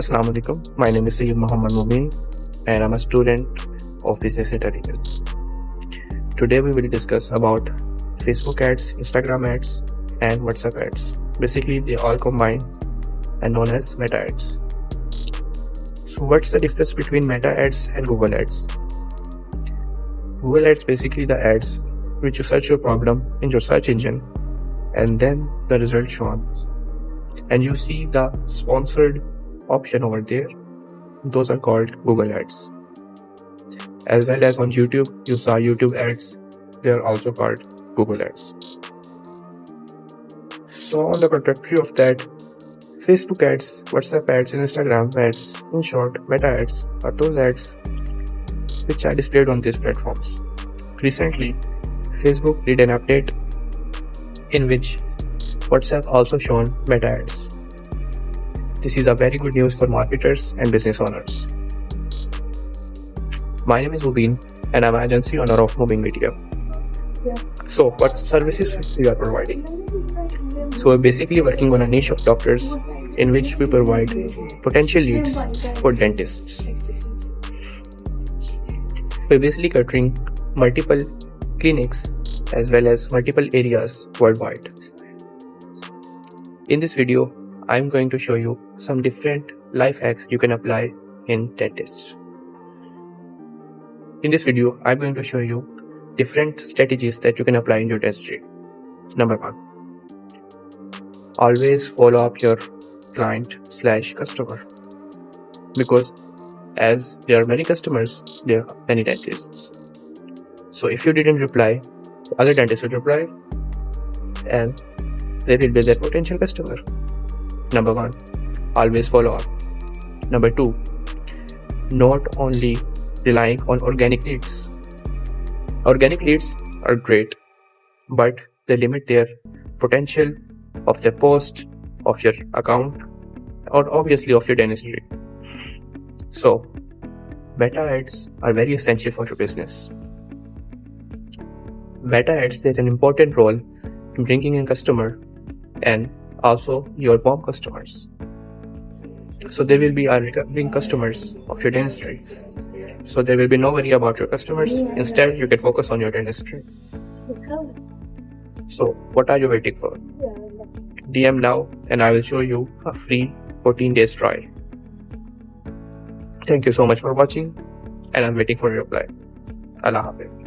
Assalamu alaikum. My name is Sayyid Muhammad Mubin and I'm a student of Business Intelligence. Today we will discuss about Facebook ads, Instagram ads and WhatsApp ads. Basically they all combine and known as Meta ads. So what's the difference between Meta ads and Google ads? Google ads basically the ads which you search your problem in your search engine and then the result shown and you see the sponsored option over there. Those are called Google ads. As well as on YouTube you saw YouTube ads, they are also called Google ads. So on the contrary of that, Facebook ads, WhatsApp ads and Instagram ads, in short Meta ads, are those ads which are displayed on these platforms. Recently Facebook did an update in which WhatsApp also shown Meta ads. This is a very good news for marketers and business owners. My name is Mubin and I'm an agency owner of Moving Media. So what services we are providing? So we're basically working on a niche of doctors in which we provide potential leads for dentists. We're basically covering multiple clinics as well as multiple areas worldwide. In this video, I'm going to show you some different life hacks you can apply in dentists. In this video, I'm going to show you different strategies that you can apply in your dentistry. Number 1. Always follow up your client/customer, because as there are many customers, there are many dentists. So if you didn't reply, the other dentist will reply and they will be their potential customer. Number 1. Always follow up. Number 2. Not only relying on organic leads. Organic leads are great, but they limit their potential of their post, of your account, or obviously of your dentistry. So, Meta ads are very essential for your business. Meta ads plays an important role in bringing in customer and also your warm customers. So they will be our recurring customers of your dentistry. So there will be no worry about your customers. Instead, you can focus on your dentistry. So what are you waiting for? DM now and I will show you a free 14 days trial. Thank you so much for watching and I'm waiting for your reply. Allah Hafiz.